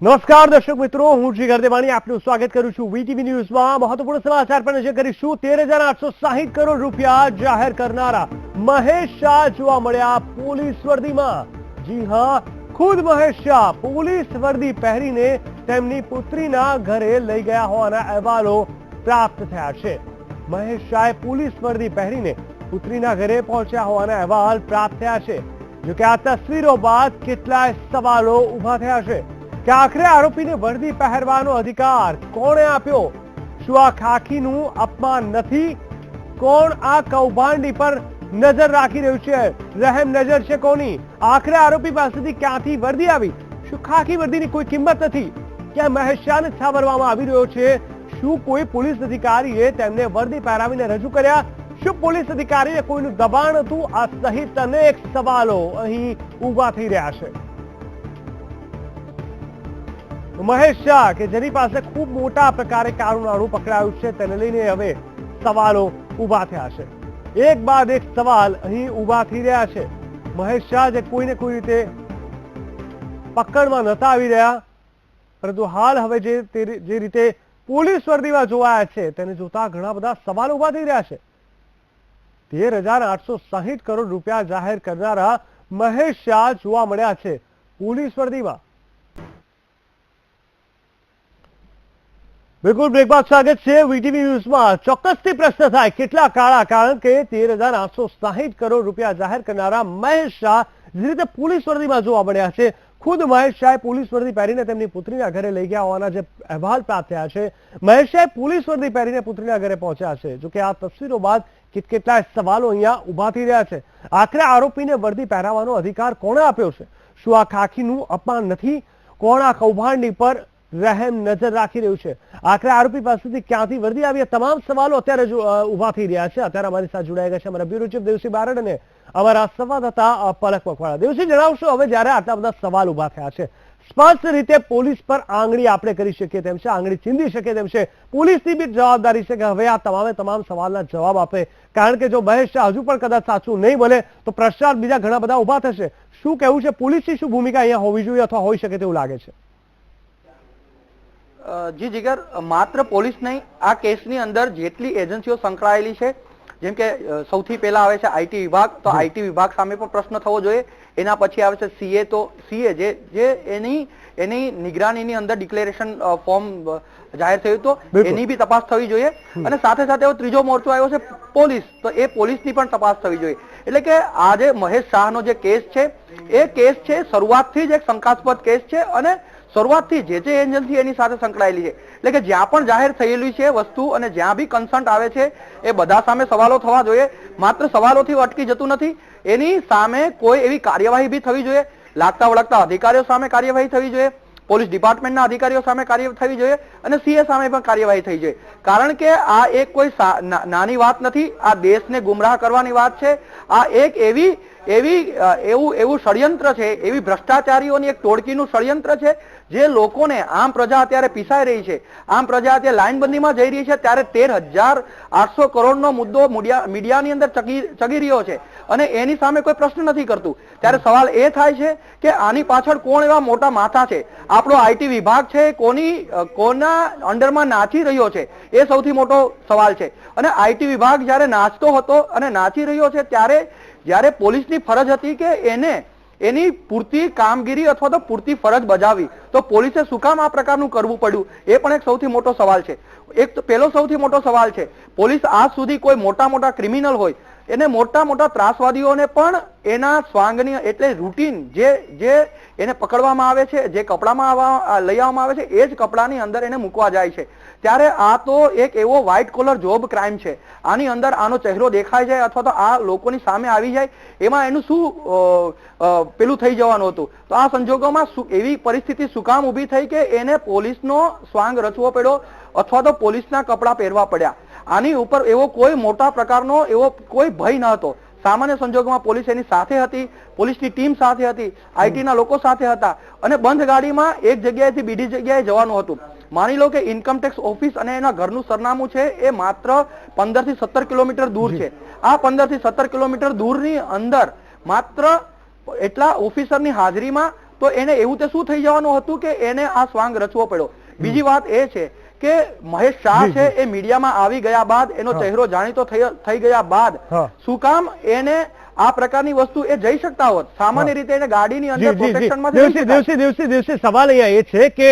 નમસ્કાર દર્શક મિત્રો, હું જીગર દેવાણી આપનું સ્વાગત કરું છું વીટીવી ન્યૂઝમાં। મહત્વપૂર્ણ સમાચાર પર નજર કરીશું। 13,860 કરોડ રૂપિયા જાહેર કરનારા મહેશ શાહ જોવા મળ્યા પોલીસ વર્દીમાં। જી હા, ખુદ મહેશ શાહ પોલીસ વર્દી પહેરીને તેમની પુત્રીના ઘરે લઈ ગયા હોવાના અહેવાલો પ્રાપ્ત થયા છે। મહેશ શાહે પોલીસ વર્દી પહેરીને પુત્રીના ઘરે પહોંચ્યા હોવાના અહેવાલ પ્રાપ્ત થયા છે। જો કે આ તસવીરો બાદ કેટલાય સવાલો ઊભા થયા છે કે આખરે આરોપીને વર્દી પહેરવાનો અધિકાર કોણે આપ્યો? શું આ ખાખીનું અપમાન નથી? કોણ આ કૌભાંડી પર નજર રાખી રહ્યું છે? રહેમ નજર છે કોની? આખરે આરોપી પાસેથી ક્યાંથી વર્દી આવી? શું ખાખી વર્દીની કોઈ કિંમત નથી? ક્યાં મહેશ શાહને છાવરવામાં આવી રહ્યો છે? શું કોઈ પોલીસ અધિકારીએ તેમને વર્દી પહેરાવીને રજૂ કર્યા? શું પોલીસ અધિકારીને કોઈનું દબાણ હતું? આ સહિત અનેક સવાલો અહીં ઊભા થઈ રહ્યા છે। મહેશ શાહ કે જેની પાસે ખૂબ મોટા પ્રકારે કાળું નાણું પકડાયું છે, તેને લઈને હવે સવાલો ઊભા થયા છે। એક બાદ એક સવાલ અહીં ઊભા થઈ રહ્યા છે। મહેશ શાહ જે કોઈને કોઈ રીતે પકડમાં નતા આવી રહ્યા, પરંતુ હાલ હવે જે રીતે પોલીસ વર્દીમાં જોવાયા છે તેને જોતા ઘણા બધા સવાલો ઊભા થઈ રહ્યા છે। 13,860 કરોડ રૂપિયા જાહેર કરનારા મહેશ શાહ જોવા મળ્યા છે પોલીસ વર્દીમાં। બિલકુલ, બ્રેક બાદ સ્વાગત છે વીટીવી ન્યૂઝમાં। ચોક્કસથી પ્રશ્ન થાય કેટલા કાળા, કારણ કે 13,860 કરોડ રૂપિયા જાહેર કરનારા મહેશ શાહ જે રીતે પોલીસ વર્દીમાં જોવા મળ્યા છે, ખુદ મહેશ શાહે પોલીસ વર્દી પહેરીને તેમની પુત્રીના ઘરે લઈ ગયા હોવાના જે અહેવાલ પ્રાપ્ત થયા છે, મહેશ શાહે પોલીસ વર્દી પહેરીને પુત્રીના ઘરે પહોંચ્યા છે। જો કે આ તસવીરો બાદ કેટલાય સવાલો અહીંયા ઊભા થઈ રહ્યા છે। આખરે આરોપીને વર્દી પહેરાવવાનો અધિકાર કોણે આપ્યો છે? શું આ ખાખીનું અપમાન નથી? કોણ આ કૌભાંડી પર રહેમ નજર રાખી રહ્યું છે? આખરે આરોપી પાસેથી ક્યાંથી વર્દી આવી? તમામ સવાલો અત્યારે ઊભા થઈ રહ્યા છે। અત્યારે અમારી સાથે જોડાઈ ગયા છે અમારા બ્યુરો ચીફ દેવસિંહ બારડ અને અમારા સંવાદદાતા પલક મકવાણા। દેવસિંહ, જણાવશો, હવે જ્યારે આટલા બધા સવાલ ઊભા થયા છે, સ્પષ્ટ રીતે પોલીસ પર આંગળી આપણે કરી શકીએ તેમ છે, આંગળી ચીંધી શકીએ તેમ છે, પોલીસની બી જવાબદારી છે કે હવે આ તમામ સવાલના જવાબ આપે, કારણ કે જો મહેશ શાહ હજુ પણ કદાચ સાચું નહીં બોલે તો પ્રશ્ન બીજા ઘણા બધા ઊભા થશે। શું કહેવું છે? પોલીસની શું ભૂમિકા અહીંયા હોવી જોઈએ અથવા હોઈ શકે તેવું લાગે છે? જી જીગર, માત્ર પોલીસ નહીં, આ કેસની અંદર જેટલી એજન્સીઓ સંકળાયેલી છે, જેમ કે સૌથી પહેલા આવે છે આઈટી વિભાગ, તો આઈટી વિભાગ સામે પણ પ્રશ્ન થવો જોઈએ। એના પછી આવે છે સીએ, તો સીએ જે એની નિગરાનીની અંદર ડિક્લેરેશન ફોર્મ જાહેર થયું તો એની બી તપાસ થવી જોઈએ। અને સાથે સાથે ત્રીજો મોરચો આવ્યો છે પોલીસ, તો એ પોલીસની પણ તપાસ થવી જોઈએ। એટલે કે આ જે મહેશ શાહનો જે કેસ છે, એ કેસ છે શરૂઆતથી જ એક શંકાસ્પદ કેસ છે અને શરૂઆતથી જે એજન્સી એની સાથે સંકળાયેલી છે, એટલે કે જ્યાં પણ જાહેર થયેલી છે વસ્તુ અને જ્યાં બી કન્સન્ટ આવે છે એ બધા સામે સવાલો થવા જોઈએ। માત્ર સવાલોથી અટકી જતું નથી, એની સામે કોઈ એવી કાર્યવાહી બી થવી જોઈએ। લાગતા વળગતા અધિકારીઓ સામે કાર્યવાહી થવી જોઈએ, પોલીસ ડિપાર્ટમેન્ટના અધિકારીઓ સામે કાર્યવાહી થવી જોઈએ અને સીએ સામે પણ કાર્યવાહી થઈ જોઈએ। કારણ કે આ એક કોઈ નાની વાત નથી, આ દેશને ગુમરાહ કરવાની વાત છે। આ એક એવું ષડયંત્ર છે, એવી ભ્રષ્ટાચારીઓની એક ટોળકીનું ષડયંત્ર છે જે લોકોને, આમ પ્રજા અત્યારે પીસાઈ રહી છે, આમ પ્રજા અત્યારે લાઇનબંધીમાં જઈ રહી છે, ત્યારે 13,800 કરોડનો મુદ્દો મીડિયાની અંદર ચગી રહ્યો છે અને એની સામે કોઈ પ્રશ્ન નથી કરતું। ત્યારે સવાલ એ થાય છે કે આની પાછળ કોણ એવા મોટા માથા છે? આપણો આઈટી વિભાગ છે કોના અંડરમાં નાચી રહ્યો છે? એ સૌથી મોટો સવાલ છે। અને આઈટી વિભાગ જ્યારે નાચતો હતો અને નાચી રહ્યો છે, જ્યારે પોલીસની ફરજ હતી કે એની પૂરતી કામગીરી અથવા તો પૂરતી ફરજ બજાવી, તો પોલીસે શું કામ આ પ્રકારનું કરવું પડ્યું? એ પણ એક સૌથી મોટો સવાલ છે। એક પેલો સૌથી મોટો સવાલ છે, પોલીસ આજ સુધી કોઈ મોટા ક્રિમિનલ હોય, એને મોટા ત્રાસવાદીઓને પણ એના સ્વાંગની એટલે રૂટીન જે એને પકડવામાં આવે છે, જે કપડામાં લઈ આવવામાં આવે છે, એ જ કપડાની અંદર એને મૂકવા જાય છે। ત્યારે આ તો એક એવો વ્હાઇટ કોલર જોબ ક્રાઇમ છે। આની અંદર આનો ચહેરો દેખાઈ જાય અથવા તો આ લોકોની સામે આવી જાય, એમાં એનું શું પેલું થઈ જવાનું હતું? તો આ સંજોગોમાં એવી પરિસ્થિતિ શું કામ ઊભી થઈ કે એને પોલીસનો સ્વાંગ રચવો પડ્યો અથવા તો પોલીસના કપડા પહેરવા પડ્યા? આની ઉપર એવો કોઈ મોટા પ્રકારનો એવો કોઈ ભય ન હતો। સામાન્ય સંજોગોમાં પોલીસ એની સાથે હતી, પોલીસની ટીમ સાથે હતી, આઈટીના લોકો સાથે હતા અને બંધ ગાડીમાં એક જગ્યાએથી બીજી જગ્યાએ જવાનું હતું। માની લો કે ઇન્કમટેક્સ ઓફિસ અને એના ઘરનું સરનામું છે એ માત્ર 15 થી 17 કિલોમીટર દૂર છે। આ 15 થી 17 કિલોમીટર દૂરની અંદર માત્ર એટલા ઓફિસરની હાજરીમાં તો એને એવું તે શું થઈ જવાનું હતું કે એને આ સ્વાંગ રચવો પડ્યો. બીજી વાત એ છે કે મહેશ શાહ છે એ મીડિયામાં આવી ગયા બાદ એનો ચહેરો જાણીતો થઈ ગયા બાદ શું કામ એને આ પ્રકારની વસ્તુ એ જઈ શકતા હોત? સામાન્ય રીતે એને ગાડીની અંદર પ્રોટેક્શનમાં દિવસે સવાલ અહીંયા એ છે કે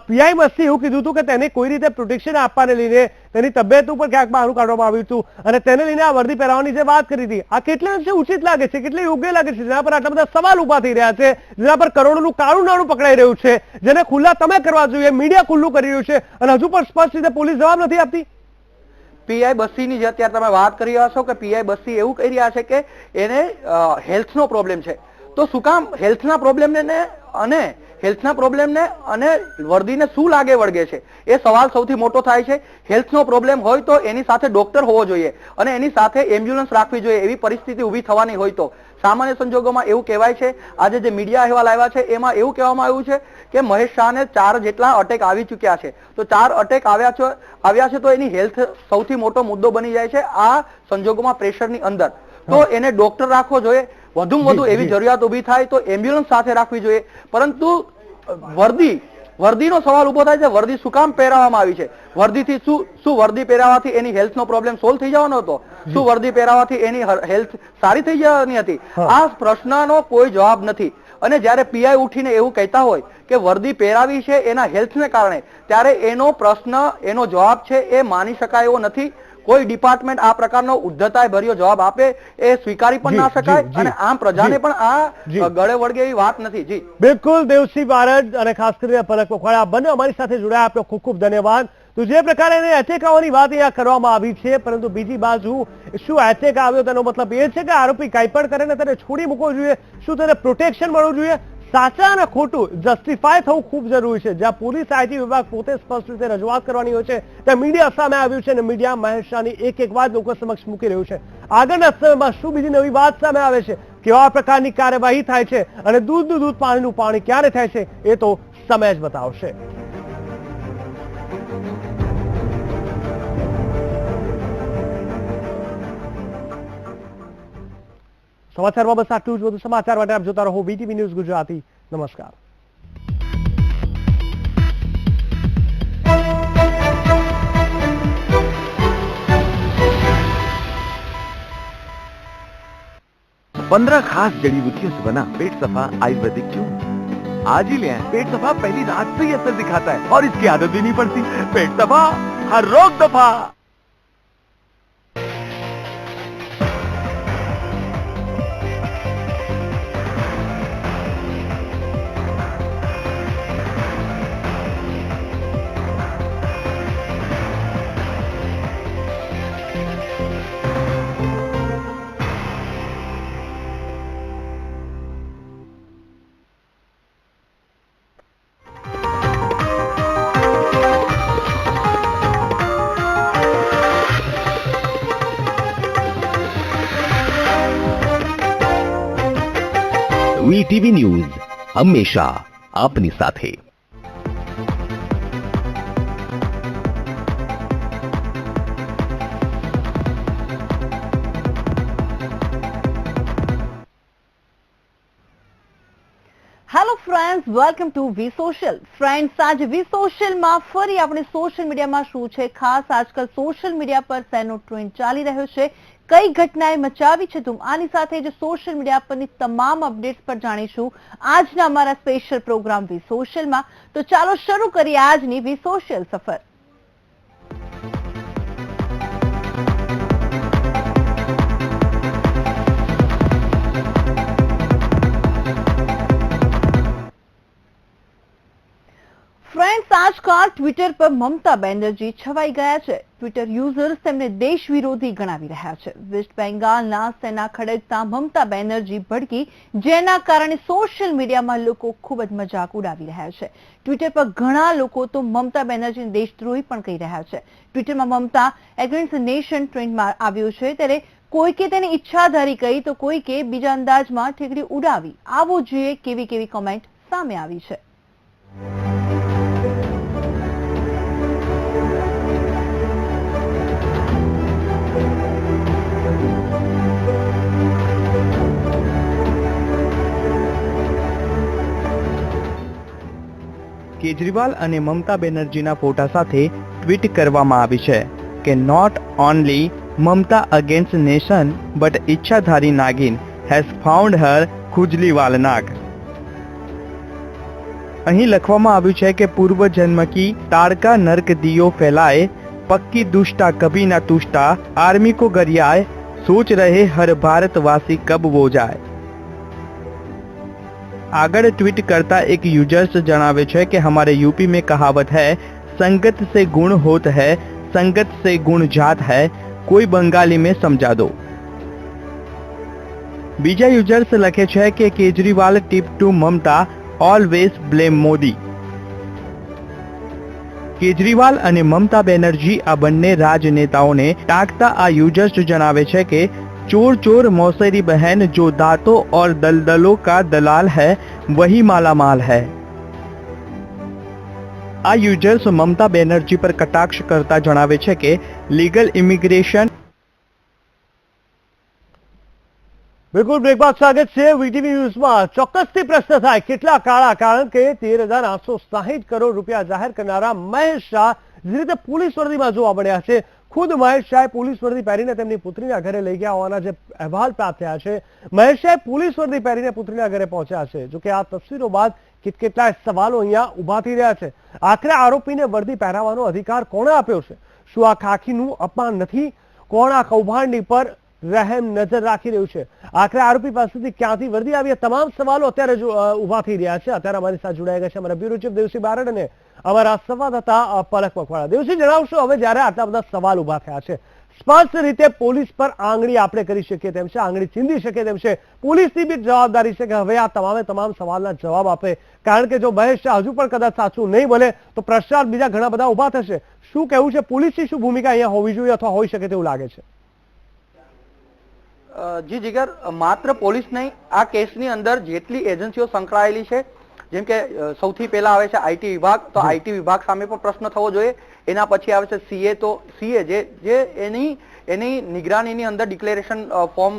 પીઆઈ મસ્તી એવું કીધું હતું કે તેને કોઈ રીતે પ્રોટેક્શન આપવાને લઈને તેની તબિયત ઉપર ક્યાંક બહાનું કાઢવામાં આવ્યું હતું અને તેને લઈને આ વર્દી પહેરાવવાની જે વાત કરી હતી, આ કેટલા અંશે ઉચિત લાગે છે, કેટલી યોગ્ય લાગે છે, જેના પર આટલા બધા સવાલ ઉભા થઈ રહ્યા છે, જેના પર કરોડોનું કાળું નાણું પકડાઈ રહ્યું છે, જેને ખુલ્લા તમે કરવા જોઈએ, મીડિયા ખુલ્લું કરી રહ્યું છે અને હજુ પણ સ્પષ્ટ રીતે પોલીસ જવાબ નથી આપતી? પીઆઈ બસ્સીની જે અત્યારે તમે વાત કરી રહ્યા છો કે પીઆઈ બસ્સી એવું કહી રહ્યા છે કે એને હેલ્થનો પ્રોબ્લેમ છે, તો શું કામ હેલ્થના પ્રોબ્લેમને અને વર્દીને શું લાગે વળગે છે એ સવાલ સૌથી મોટો થાય છે. હેલ્થનો પ્રોબ્લેમ હોય તો એની સાથે ડોક્ટર હોવો જોઈએ અને એની સાથે એમ્બ્યુલન્સ રાખવી જોઈએ. એવી પરિસ્થિતિ ઊભી થવાની હોય તો સામાન્ય સંજોગોમાં એવું કહેવાય છે, આજે જે મીડિયા અહેવાલ આવ્યા છે એમાં એવું કહેવામાં આવ્યું છે કે મહેશ શાહને 4 જેટલા અટેક આવી ચૂક્યા છે. તો 4 અટેક આવ્યા છે તો એની હેલ્થ સૌથી મોટો મુદ્દો બની જાય છે આ સંજોગોમાં, પ્રેશરની અંદર. તો એને ડોક્ટર રાખવો જોઈએ, વધુમાં વધુ એવી જરૂરિયાત ઊભી થાય તો એમ્બ્યુલન્સ સાથે રાખવી જોઈએ. પરંતુ વર્દીનો સવાલ ઉભો થાય છે, વર્દી શું કામ પહેરાવવામાં આવી છે? વર્દીથી શું વર્દી પહેરાવાથી એની હેલ્થનો પ્રોબ્લેમ સોલ્વ થઈ જવાનો હતો? શું વર્દી પહેરાવાથી એની હેલ્થ સારી થઈ જવાની હતી? આ પ્રશ્નનો કોઈ જવાબ નથી. અને જ્યારે પીઆઈ ઉઠીને એવું કહેતા હોય કે વર્દી પહેરાવી છે એના હેલ્થને કારણે, ત્યારે એનો પ્રશ્ન, એનો જવાબ છે એ માની શકાય એવો નથી. કોઈ ડિપાર્ટમેન્ટ આ પ્રકારનો ઉદ્ધતાય ભર્યો જવાબ આપે એ સ્વીકારી પણ ના શકાય અને આમ પ્રજાને પણ આ ગળે વળગે એવી વાત નથી. જી બિલકુલ, દેવસિંહ બારડ અને ખાસ કરીને પલક મકવાણા બંને અમારી સાથે જોડાયા, આપનો ખૂબ ખૂબ ધન્યવાદ. તો જે પ્રકારે એને એટેક આવવાની વાત અહીંયા કરવામાં આવી છે, પરંતુ બીજી બાજુ શું એટેક આવ્યો તેનો મતલબ એ છે કે આરોપી કંઈ પણ કરે ને તેને છોડી મૂકવો જોઈએ? શું તેને પ્રોટેક્શન મળવું જોઈએ? સાચા અને ખોટું જસ્ટિફાય થવું ખૂબ જરૂરી છે. જ્યાં પોલીસ આઈટી વિભાગ પોતે સ્પષ્ટ રીતે રજૂઆત કરવાની હોય છે, ત્યાં મીડિયા સામે આવ્યું છે અને મીડિયા મહેશ શાહની એક વાત લોકો સમક્ષ મૂકી રહ્યું છે. આગળના સમયમાં શું બીજી નવી વાત સામે આવે છે, કેવા પ્રકારની કાર્યવાહી થાય છે અને દૂધનું દૂધ પાણીનું પાણી ક્યારે થાય છે એ તો સમય જ બતાવશે. સમાચારમાં બસ આટલું જ. વધુ સમાચાર માટે આપ જોતા રહો વીટીવી ન્યૂઝ ગુજરાતી. નમસ્કાર. पंद्रह खास जड़ी बूटियों से बना पेट सफा आयुर्वेदिक क्यों? आज ही ले आए। पेट सफा पहली रात से ही असर दिखाता है और इसकी आदत भी नहीं पड़ती। पेट सफा, हर रोग दफा। વીટીવી ન્યૂઝ હંમેશા આપની સાથે. Hello friends, welcome to V Social. Friends, આજે વી સોશિયલમાં ફરી આપણે સોશિયલ મીડિયામાં શું છે ખાસ, આજકાલ સોશિયલ મીડિયા પર શેનો ટ્રેન્ડ ચાલી રહ્યો છે, કઈ ઘટનાએ મચાવી છે ધૂમ, આની સાથે જ સોશિયલ મીડિયા પરની તમામ અપડેટ્સ પર જાણીશું આજના અમારા સ્પેશિયલ પ્રોગ્રામ વી સોશિયલમાં. તો ચાલો શરૂ કરીએ આજની વી સોશિયલ સફર. ફ્રેન્ડ્સ, આજકાલ ટ્વિટર પર મમતા બેનર્જી છવાઈ ગયા છે. ટ્વિટર યુઝર્સ તેમને દેશ વિરોધી ગણાવી રહ્યા છે. વેસ્ટ બેંગાલના સેના ખડકતા મમતા બેનર્જી ભડકી, જેના કારણે સોશિયલ મીડિયામાં લોકો ખૂબ જ મજાક ઉડાવી રહ્યા છે. ટ્વિટર પર ઘણા લોકો તો મમતા બેનર્જીને દેશદ્રોહી પણ કહી રહ્યા છે. ટ્વિટરમાં મમતા એગેન્સ્ટ નેશન ટ્રેન્ડમાં આવ્યું છે, ત્યારે કોઈકે તેની ઈચ્છાધારી કહી તો કોઈકે બીજા અંદાજમાં ઠીકરી ઉડાવી. આવો જોઈએ કેવી કેવી કોમેન્ટ સામે આવી છે. કેજરીવાલ અને મમતા બેનર્જીના ફોટા સાથે ટ્વીટ કરવામાં આવી છે કે not only Mamata against nation but ઈચ્છાધારી નાગિન હેઝ ફાઉન્ડ હર ખુજલીવાલ નાગ. અહીં લખવામાં આવ્યું છે કે પૂર્વ જન્મ કી તાડકા નર્ક દિયો ફેલાए, પક્કી દુષ્ટા કભી ના તુષ્ટા, आर्मी को गरियाए, सोच रहे हर भारतवासी कब वो जाए. आगे ट्वीट करता एक यूजर्स जनावे छे कि हमारे यूपी में कहावत है, संगत से गुण होत है, संगत से गुण जात है, कोई बंगाली में समझा दो. बीजा यूजर्स लखे छे कि Kejriwal tip to Mamata, always blame Modi. Kejriwal અને મમતા બેનર્જી આ બંને રાજનેતાઓને ટાંકતા આ यूजर्स જણાવે છે કે चोर चोर मौसेरी बहन, जो दांतों और दलदलों का दलाल है वही मालामाल है. આ यूजर्स મમતા બેનર્જી પર કટાક્ષ કરતા જણાવે છે કે લીગલ ઇમિગ્રેશન. બિલકુલ, બ્રેક બાદ સ્વાગત છે વીટીવી ન્યૂઝમાં. ચોક્કસથી પ્રશ્ન થાય કેટલા કાળા, કારણ કે 13,860 કરોડ રૂપિયા જાહેર કરનારા મહેશ શાહ જે રીતે પોલીસ વર્દીમાં જોવા મળ્યા છે, ખુદ મહેશ શાહે પોલીસ વર્દી પહેરીને તેમની પુત્રીના ઘરે લઈ ગયા હોવાના જે અહેવાલ પ્રાપ્ત થયા છે. મહેશ શાહ પોલીસ વર્દી પહેરીને પુત્રીના ઘરે પહોંચ્યા છે. જોકે આ તસવીરો બાદ કેટલાય સવાલો અહીંયા ઉભા થઈ રહ્યા છે. આખરે આરોપીને વર્દી પહેરાવવાનો અધિકાર કોણે આપ્યો છે? શું આ ખાખીનું અપમાન નથી? કોણ આ કૌભાંડની પર રહેમ નજર રાખી રહ્યું છે? આખરે આરોપી પાસેથી ક્યાંથી વર્દી આવી? તમામ સવાલો અત્યારે ઉભા થઈ રહ્યા છે. અત્યારે અમારી સાથે જોડાઈ ગયા છે અમારા બ્યુરો ચીફ દેવસિંહ બારડ અને અમારા સંવાદદાતા પલક મકવાણા. દેવસિંહ, જણાવશો હવે જ્યારે આટલા બધા સવાલ ઉભા થયા છે, સ્પષ્ટ રીતે પોલીસ પર આંગળી આપણે કરી શકીએ તેમ છે, આંગળી ચીંધી શકીએ તેમ છે, પોલીસની બી જવાબદારી છે કે હવે આ તમામ સવાલના જવાબ આપે. કારણ કે જો મહેશ શાહ હજુ પણ કદાચ સાચું નહીં બોલે તો પ્રશ્ન બીજા ઘણા બધા ઉભા થશે. શું કહેવું છે? પોલીસની શું ભૂમિકા અહીંયા હોવી જોઈએ અથવા હોઈ શકે તેવું લાગે છે? જી જીગર, માત્ર પોલીસ નહીં, આ કેસની અંદર જેટલી એજન્સીઓ સંકળાયેલી છે, જેમ કે સૌથી પહેલા આવે છે આઈટી વિભાગ, તો આઈટી વિભાગ સામે પણ પ્રશ્ન થવો જોઈએ. એના પછી આવે છે સીએ, તો સીએ જે એની નિગરાનીની અંદર ડિક્લેરેશન ફોર્મ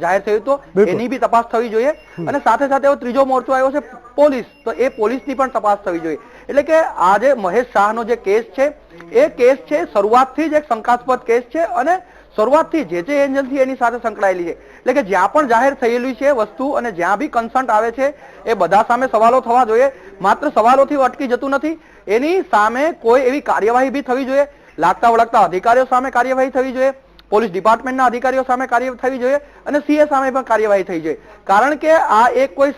જાહેર થયું તો એની બી તપાસ થવી જોઈએ. અને સાથે સાથે ત્રીજો મોરચો આવ્યો છે પોલીસ, તો એ પોલીસની પણ તપાસ થવી જોઈએ. એટલે કે આ જે મહેશ શાહનો જે કેસ છે એ કેસ છે શરૂઆતથી જ એક શંકાસ્પદ કેસ છે અને શરૂઆતથી જે એજન્સી એની સાથે સંકળાયેલી છે, એટલે કે જ્યાં પણ જાહેર થયેલી છે વસ્તુ અને જ્યાં બી કન્સન્ટ આવે છે એ બધા સામે સવાલો થવા જોઈએ. માત્ર સવાલોથી અટકી જતું નથી, એની સામે કોઈ એવી કાર્યવાહી બી થવી જોઈએ. લાગતા વળગતા અધિકારીઓ સામે કાર્યવાહી થવી જોઈએ, પોલીસ ડિપાર્ટમેન્ટના અધિકારીઓ સામે કાર્યવાહી થવી જોઈએ અને સીએ સામે પણ કાર્યવાહી થઈ જોઈએ. કારણ કે આ એક કોઈ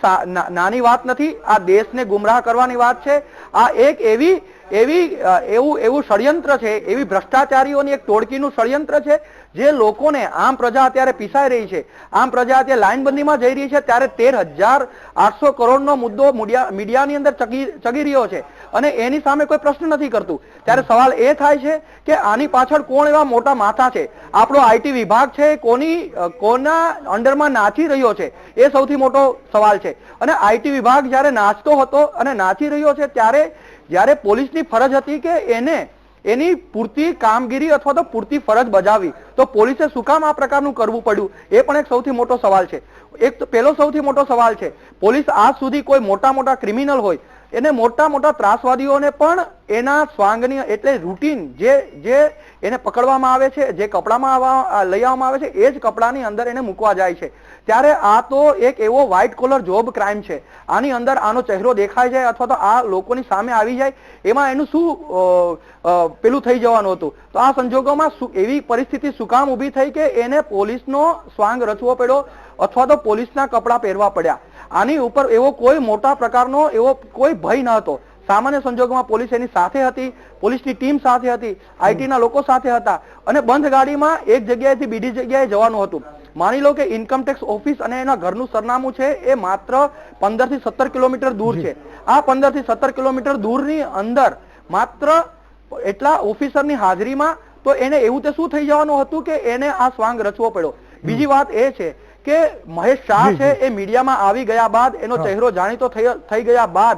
નાની વાત નથી, આ દેશને ગુમરાહ કરવાની વાત છે. આ એક એવું ષડયંત્ર છે, એવી ભ્રષ્ટાચારીઓની એક ટોળકીનું ષડયંત્ર છે જે લોકોને, આમ પ્રજા અત્યારે પીસાઈ રહી છે, આમ પ્રજા અત્યારે લાઇનબંધીમાં જઈ રહી છે, ત્યારે 13,800 કરોડનો મુદ્દો મીડિયાની અંદર ચગી રહ્યો છે અને એની સામે કોઈ પ્રશ્ન નથી કરતું. ત્યારે સવાલ એ થાય છે કે આની પાછળ કોણ એવા મોટા માથા છે? આપણો આઈટી વિભાગ છે કોના અંડરમાં નાચી રહ્યો છે? એ સૌથી મોટો સવાલ છે. અને આઈટી વિભાગ જ્યારે નાચતો હતો અને નાચી રહ્યો છે ત્યારે જ્યારે પોલીસની ફરજ હતી કે એની પૂરતી કામગીરી અથવા તો પૂરતી ફરજ બજાવી, તો પોલીસે શું કામ આ પ્રકારનું કરવું પડ્યું? એ પણ એક સૌથી મોટો સવાલ છે. એક પેલો સૌથી મોટો સવાલ છે, પોલીસ આજ સુધી કોઈ મોટા ક્રિમિનલ હોય એને મોટા ત્રાસવાદીઓને પણ એના સ્વાંગની એટલે રૂટીન જે એને પકડવામાં આવે છે, જે કપડામાં લઈ આવવામાં આવે છે, એ જ કપડાની અંદર એને મૂકવા જાય છે. ત્યારે આ તો એક એવો વ્હાઇટ કોલર જોબ ક્રાઇમ છે. આની અંદર આનો ચહેરો દેખાઈ જાય અથવા તો આ લોકોની સામે આવી જાય, એમાં એનું શું પેલું થઈ જવાનું હતું? તો આ સંજોગોમાં એવી પરિસ્થિતિ શું કામ ઊભી થઈ કે એને પોલીસનો સ્વાંગ રચવો પડ્યો અથવા તો પોલીસના કપડા પહેરવા પડ્યા? આની ઉપર એવો કોઈ મોટા પ્રકારનો એવો કોઈ ભય ન હતો. સામાન્ય સંજોગોમાં પોલીસ એની સાથે હતી, પોલીસની ટીમ સાથે હતી, આઈટીના લોકો સાથે હતા અને બંધ ગાડીમાં એક જગ્યાએથી બીજી જગ્યાએ જવાનું હતું. માની લો કે ઇન્કમટેક્સ ઓફિસ અને એના ઘરનું સરનામું છે એ માત્ર 15 થી 17 કિલોમીટર દૂર છે. આ 15 થી 17 કિલોમીટર દૂરની અંદર માત્ર એટલા ઓફિસરની હાજરીમાં તો એને એવું તે શું થઈ જવાનું હતું કે એને આ સ્વાંગ રચવો પડ્યો. બીજી વાત એ છે કે મહેશ શાહ છે એ મીડિયામાં આવી ગયા બાદ, એનો ચહેરો જાણીતો થઈ ગયા બાદ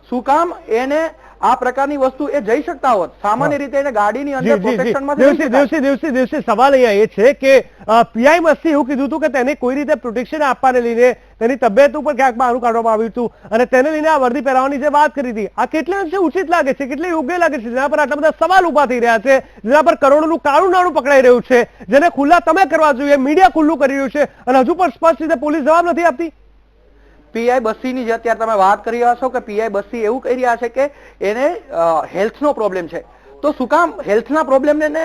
શું કામ એને આ પ્રકારની વસ્તુ એ જઈ શકતા હોત. સામાન્ય રીતે એને ગાડીની અંદર પ્રોટેક્શનમાં દિવસે સવાલ અહીંયા એ છે કે પીઆઈ મસ્તી એવું કીધું હતું કે તેને કોઈ રીતે પ્રોટેક્શન આપવાને લઈને તેની તબિયત ઉપર ક્યાંક બહાનું કાઢવામાં આવ્યું હતું અને તેને લઈને આ વર્દી પહેરાવવાની જે વાત કરી હતી, આ કેટલા અંશે ઉચિત લાગે છે, કેટલી યોગ્ય લાગે છે, જેના પર આટલા બધા સવાલ ઉભા થઈ રહ્યા છે, જેના પર કરોડોનું કાળું નાણું પકડાઈ રહ્યું છે, જેને ખુલ્લા તમે કરવા જોઈએ, મીડિયા ખુલ્લું કરી રહ્યું છે અને હજુ પણ સ્પષ્ટ રીતે પોલીસ જવાબ નથી આપતી? પીઆઈ બસ્સીની જે અત્યારે તમે વાત કરી રહ્યા છો કે પીઆઈ બસ્સી એવું કહી રહ્યા છે કે એને હેલ્થનો પ્રોબ્લેમ છે, તો શું કામ હેલ્થના પ્રોબ્લેમને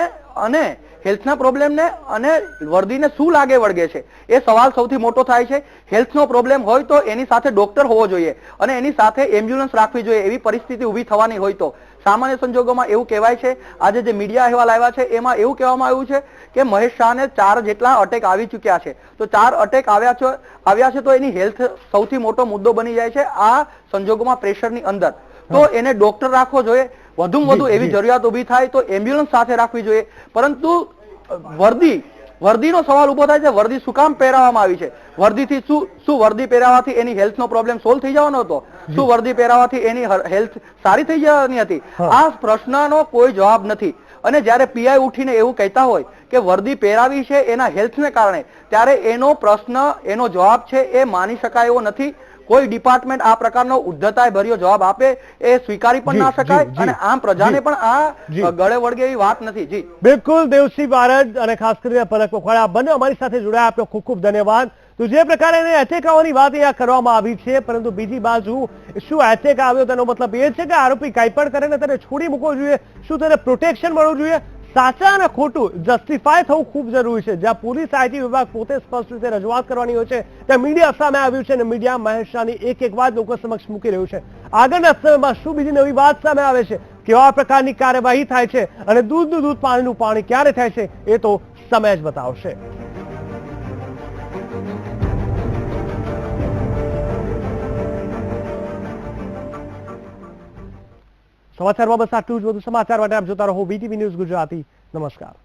અને વર્દીને શું લાગે વળગે છે એ સવાલ સૌથી મોટો થાય છે. હેલ્થનો પ્રોબ્લેમ હોય તો એની સાથે ડોક્ટર હોવો જોઈએ અને એની સાથે એમ્બ્યુલન્સ રાખવી જોઈએ. એવી પરિસ્થિતિ ઊભી થવાની હોય તો સામાન્ય સંજોગોમાં એવું કહેવાય છે, આજે જે મીડિયા અહેવાલ આવ્યા છે એમાં એવું કહેવામાં આવ્યું છે કે મહેશ શાહને 4 જેટલા અટેક આવી ચૂક્યા છે, તો 4 અટેક આવ્યા છે તો એની હેલ્થ સૌથી મોટો મુદ્દો બની જાય છે આ સંજોગોમાં, પ્રેશરની અંદર. તો એને ડોક્ટર રાખવો જોઈએ, વધુમાં વધુ એવી જરૂરિયાત ઉભી થાય તો એમ્બ્યુલન્સ સાથે રાખવી જોઈએ. પરંતુ વર્દીનો સવાલ ઉભો થાય છે, વર્દી શું કામ પહેરાવવામાં આવી છે, વર્દીથી શું વર્દી પહેરાવાથી એની હેલ્થનો પ્રોબ્લેમ સોલ્વ થઈ જવાનો હતો, શું વર્દી પહેરાવાથી એની હેલ્થ સારી થઈ જવાની હતી? આ પ્રશ્નનો કોઈ જવાબ નથી. અને જ્યારે પીઆઈ ઉઠીને એવું કહેતા હોય કે વર્દી પહેરાવી છે એના હેલ્થને કારણે, ત્યારે એનો પ્રશ્ન, એનો જવાબ છે એ માની શકાય એવો નથી. કોઈ ડિપાર્ટમેન્ટ આ પ્રકારનો ઉદ્ધતાય ભર્યો જવાબ આપે એ સ્વીકારી પણ ના શકાય અને આમ પ્રજાને પણ આ ગળે વળગે એવી વાત નથી. જી બિલકુલ, દેવસિંહ બારડ અને ખાસ કરીને પલક મકવાણા બંને અમારી સાથે જોડાયા, આપનો ખૂબ ખૂબ ધન્યવાદ. તો જે પ્રકારે એને એટેક આવવાની વાત અહીંયા કરવામાં આવી છે, પરંતુ બીજી બાજુ શું એટેક આવ્યો તેનો મતલબ એ છે કે આરોપી કંઈ પણ કરે ને તેને છોડી મૂકવો જોઈએ? શું તેને પ્રોટેક્શન મળવું જોઈએ? સાચા અને ખોટું જસ્ટિફાય થવું ખૂબ જરૂરી છે. જ્યાં પોલીસ આઈટી વિભાગ પોતે સ્પષ્ટ રીતે રજૂઆત કરવાની હોય છે, ત્યાં મીડિયા સામે આવ્યું છે અને મીડિયા મહેશ શાહની એક વાત લોકો સમક્ષ મૂકી રહ્યું છે. આગળના સમયમાં શું બીજી નવી વાત સામે આવે છે, કેવા પ્રકારની કાર્યવાહી થાય છે અને દૂધનું દૂધ પાણીનું પાણી ક્યારે થાય છે એ તો સમય જ બતાવશે. સમાચારમાં બસ આટલું જ. વધુ સમાચાર માટે આપ જોતા રહો વીટીવી ન્યૂઝ ગુજરાતી. નમસ્કાર.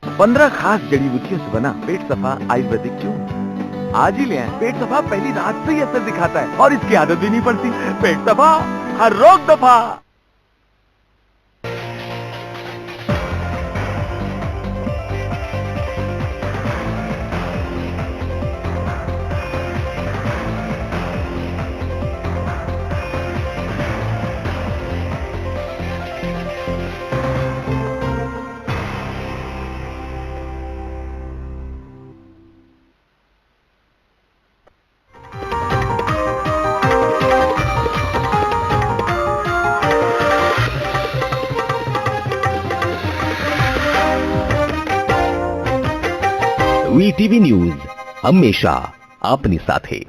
पंद्रह खास जड़ी बूटियों से बना पेट सफा आयुर्वेदिक क्यों? आज ही ले आए। पेट सफा पहली रात से ही असर दिखाता है और इसकी आदत भी नहीं पड़ती। पेट सफा हर रोग दफा। વીટીવી ન્યૂઝ હંમેશા આપની સાથે.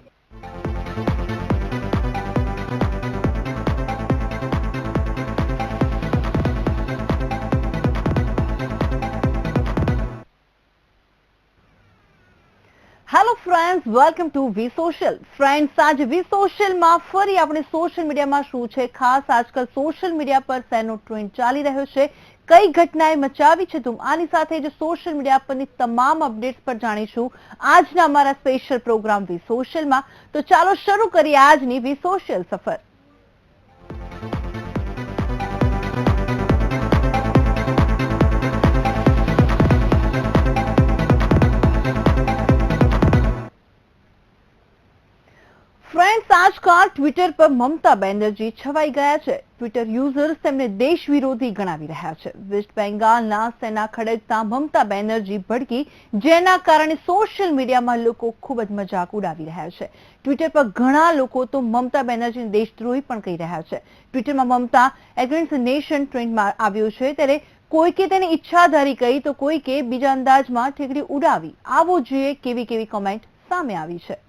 Hello friends, welcome to V Social. Friends, આજે વી સોશિયલમાં ફરી આપણે સોશિયલ મીડિયામાં શું છે ખાસ, આજકાલ સોશિયલ મીડિયા પર શેનો ટ્રેન્ડ ચાલી રહ્યો છે, કઈ ઘટનાએ મચાવી છે ધૂમ, આની સાથે જ સોશિયલ મીડિયા પરની તમામ અપડેટ્સ પર જાણીશું આજના અમારા સ્પેશિયલ પ્રોગ્રામ વી સોશિયલમાં. તો ચાલો શરૂ કરીએ આજની વી સોશિયલ સફર. ફ્રેન્ડ્સ, આજકાલ ટ્વિટર પર મમતા બેનર્જી છવાઈ ગયા છે. ટ્વિટર યુઝર્સ તેમને દેશ વિરોધી ગણાવી રહ્યા છે. વેસ્ટ બેંગાલના સેના ખડકતા મમતા બેનર્જી ભડકી, જેના કારણે સોશિયલ મીડિયામાં લોકો ખૂબ જ મજાક ઉડાવી રહ્યા છે. ટ્વિટર પર ઘણા લોકો તો મમતા બેનર્જીને દેશદ્રોહી પણ કહી રહ્યા છે. ટ્વિટરમાં મમતા એગેન્સ્ટ નેશન ટ્રેન્ડમાં આવ્યું છે, ત્યારે કોઈકે તેને ઈચ્છાધારી કહી તો કોઈકે બીજા અંદાજમાં ઠીકડી ઉડાવી. આવો જોઈએ કેવી કેવી કોમેન્ટ સામે આવી છે.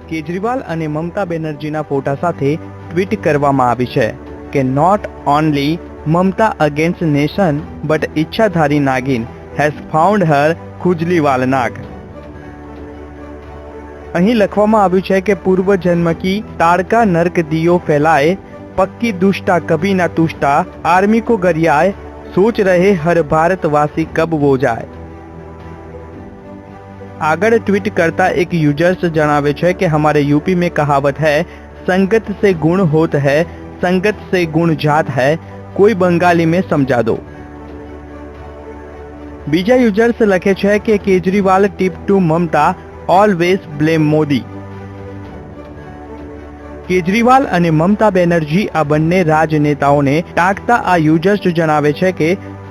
કેજરીવાલ અને મમતા બેનર્જીના ફોટા સાથે ટ્વીટ કરવામાં આવી છે કે not only Mamata against nation but ઈચ્છાધારી નાગિન. has found her ખુજલીવાલ નાગ. અહીં લખવામાં આવ્યું છે કે પૂર્વ જન્મ કી તાડકા નર્ક દિયો ફેલાए, पक्की दुष्टा कभी ना तुष्टा, आर्मी को गरियाए, सोच रहे हर भारतवासी कब वो जाए. आगे ट्वीट करता एक यूजर्स जनावे छे कि हमारे यूपी में कहावत है, संगत से गुण होत है, संगत से गुण जात है, कोई बंगाली में समझा दो. बीजा यूजर्स लखे छे कि Kejriwal tip to Mamata, always blame Modi. Kejriwal અને મમતા બેનર્જી આ બંને રાજનેતાઓને ટાંકતા આ यूजर्स જણાવે છે કે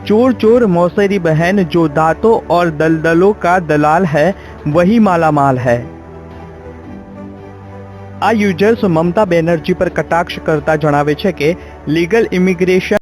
चोर चोर मौसेरी बहन जो दांतों और दलदलों का दलाल है वही मालामाल है. આ यूजर्स મમતા બેનર્જી પર કટાક્ષ કરતા જણાવે છે કે લીગલ ઇમિગ્રેશન